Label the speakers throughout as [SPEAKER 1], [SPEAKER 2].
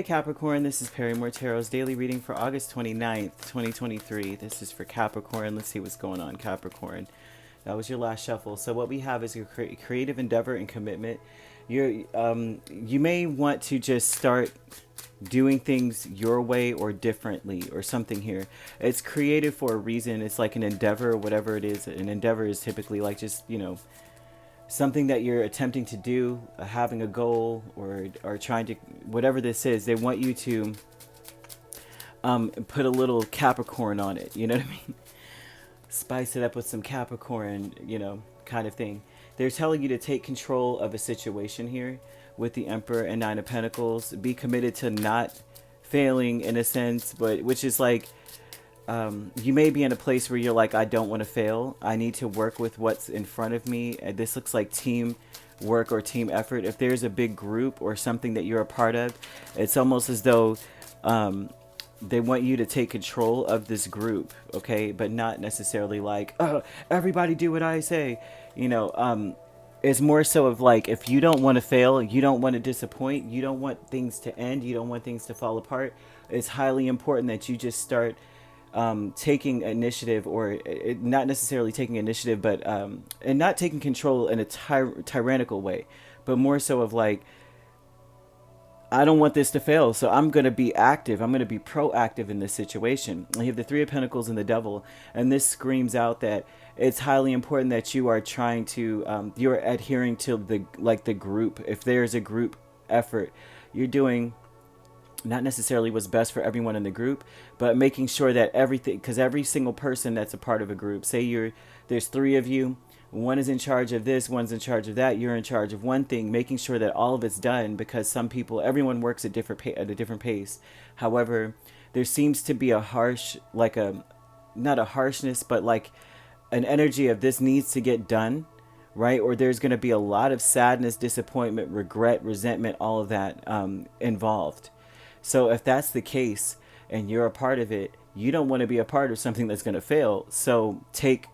[SPEAKER 1] Hey Capricorn, this is Perrymore Tarot's daily reading for August 29th, 2023. This is for Capricorn. Let's see what's going on, Capricorn. That was your last shuffle. So what we have is your creative endeavor and commitment. You may want to just start doing things your way or differently or something here. It's creative for a reason. It's like an endeavor, whatever it is. An endeavor is typically like just, something that you're attempting to do, having a goal or trying to, whatever this is, they want you to put a little Capricorn on it. You know what I mean? Spice it up with some Capricorn, kind of thing. They're telling you to take control of a situation here with the Emperor and Nine of Pentacles. Be committed to not failing in a sense, but which is like, you may be in a place where you're like, I don't want to fail. I need to work with what's in front of me. This looks like team work or team effort. If there's a big group or something that you're a part of, it's almost as though they want you to take control of this group, okay? But not necessarily like, oh, everybody do what I say. It's more so of like, if you don't want to fail, you don't want to disappoint, you don't want things to end, you don't want things to fall apart, it's highly important that you just start taking initiative, or not necessarily taking initiative, but and not taking control in a tyrannical way, but more so of like, I don't want this to fail, so I'm going to be active. I'm going to be proactive in this situation. You have the Three of Pentacles and the Devil, and this screams out that it's highly important that you are trying to, you're adhering to the group. If there's a group effort, you're doing not necessarily what's best for everyone in the group, but making sure that everything, because every single person that's a part of a group, say there's three of you, one is in charge of this, one's in charge of that, you're in charge of one thing, making sure that all of it's done, because everyone works at a different pace. However, there seems to be a harsh, like not a harshness, but like an energy of this needs to get done, right? Or there's going to be a lot of sadness, disappointment, regret, resentment, all of that involved. So if that's the case and you're a part of it, you don't want to be a part of something that's going to fail. So take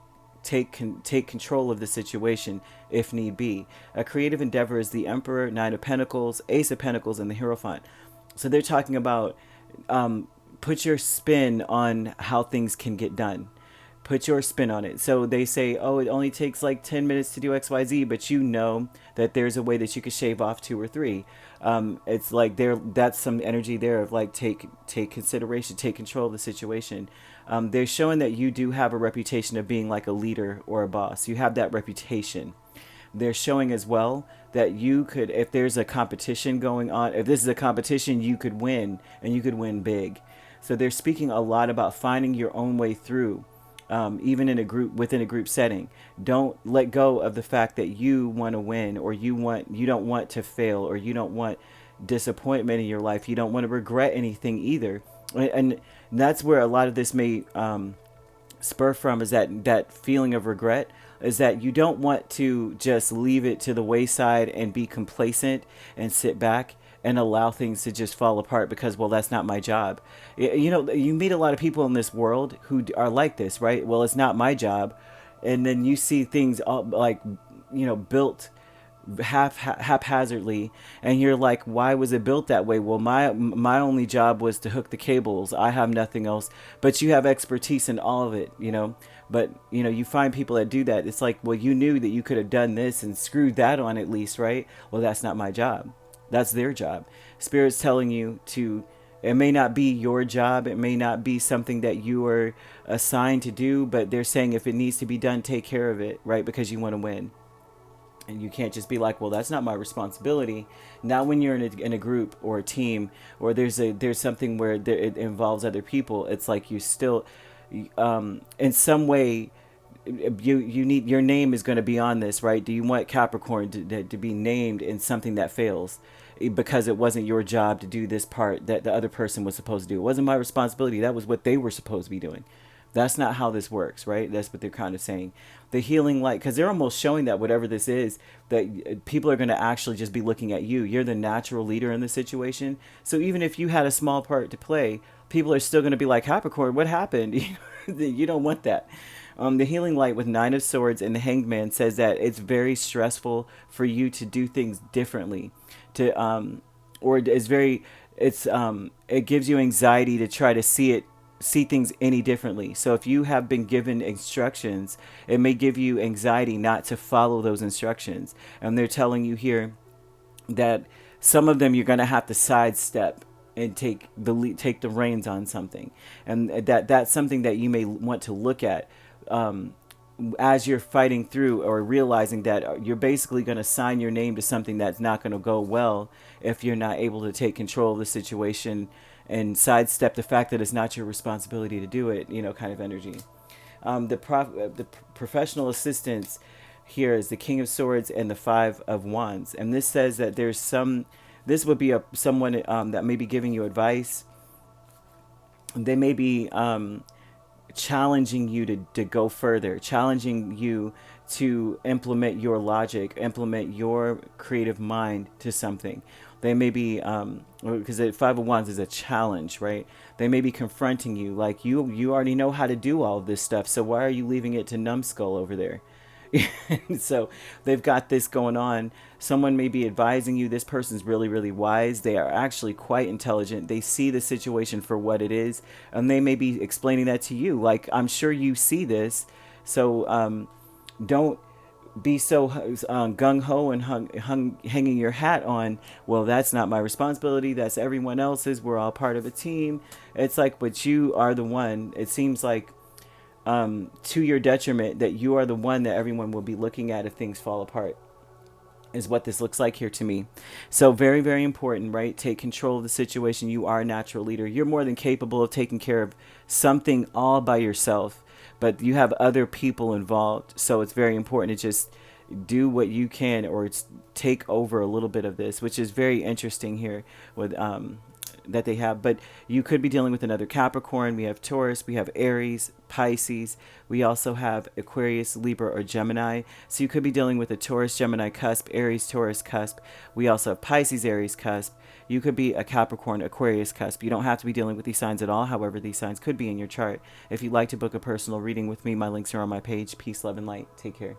[SPEAKER 1] control of the situation if need be. A creative endeavor is the Emperor, Nine of Pentacles, Ace of Pentacles, and the Hierophant. So they're talking about put your spin on how things can get done. Put your spin on it. So they say, oh, it only takes like 10 minutes to do XYZ, but you know that there's a way that you could shave off 2 or 3. It's like that's some energy there of like take consideration, take control of the situation. They're showing that you do have a reputation of being like a leader or a boss. You have that reputation. They're showing as well that you could, if there's a competition going on, if this is a competition, you could win, and you could win big. So they're speaking a lot about finding your own way through. Even within a group setting, don't let go of the fact that you want to win, or you don't want to fail, or you don't want disappointment in your life. You don't want to regret anything either. And that's where a lot of this may spur from, is that feeling of regret, is that you don't want to just leave it to the wayside and be complacent and sit back and allow things to just fall apart because, well, that's not my job. You meet a lot of people in this world who are like this, right? Well, it's not my job. And then you see things all, like, built haphazardly, and you're like, why was it built that way? Well, my only job was to hook the cables. I have nothing else. But you have expertise in all of it, But, you find people that do that. It's like, well, you knew that you could have done this and screwed that on at least, right? Well, that's not my job. That's their job. Spirit's telling you it may not be your job. It may not be something that you are assigned to do, but they're saying if it needs to be done, take care of it, right? Because you want to win. And you can't just be like, well, that's not my responsibility. Not when you're in a group or a team, or there's something where it involves other people. It's like you still, in some way, you need, your name is going to be on this, right? Do you want Capricorn to be named in something that fails because it wasn't your job to do this part that the other person was supposed to do? It wasn't my responsibility. That was what they were supposed to be doing. That's not how this works, right? That's what they're kind of saying. The healing light, because they're almost showing that whatever this is, that people are going to actually just be looking at you. You're the natural leader in the situation. So even if you had a small part to play, people are still going to be like, Capricorn, what happened? You don't want that. The healing light with 9 of Swords and the Hanged Man says that it's very stressful for you to do things differently, or it's very it gives you anxiety to try to see things any differently. So if you have been given instructions, it may give you anxiety not to follow those instructions. And they're telling you here that some of them you're going to have to sidestep and take the reins on something, and that's something that you may want to look at as you're fighting through, or realizing that you're basically going to sign your name to something that's not going to go well if you're not able to take control of the situation and sidestep the fact that it's not your responsibility to do it, kind of energy. The professional assistants here is the King of Swords and the Five of Wands, and this says that this would be someone that may be giving you advice. They may be challenging you to go further, challenging you to implement your logic, implement your creative mind to something. They may be, because the Five of Wands is a challenge, right? They may be confronting you, like you already know how to do all of this stuff, so why are you leaving it to Numbskull over there? So they've got this going on. Someone may be advising you. This person's really, really wise. They are actually quite intelligent. They see the situation for what it is, and they may be explaining that to you. Like, I'm sure you see this, so don't be so gung-ho and hanging your hat on, well, that's not my responsibility, that's everyone else's, we're all part of a team. It's like, but you are the one, it seems like, to your detriment, that you are the one that everyone will be looking at if things fall apart, is what this looks like here to me. So very, very important, right? Take control of the situation. You are a natural leader. You're more than capable of taking care of something all by yourself, but you have other people involved. So it's very important to just do what you can, or take over a little bit of this, which is very interesting here with that they have. But you could be dealing with another Capricorn. We have Taurus, we have Aries, Pisces. We also have Aquarius, Libra, or Gemini. So you could be dealing with a Taurus, Gemini cusp, Aries, Taurus cusp. We also have Pisces, Aries cusp. You could be a Capricorn, Aquarius cusp. You don't have to be dealing with these signs at all. However, these signs could be in your chart. If you'd like to book a personal reading with me, my links are on my page. Peace, love, and light. Take care.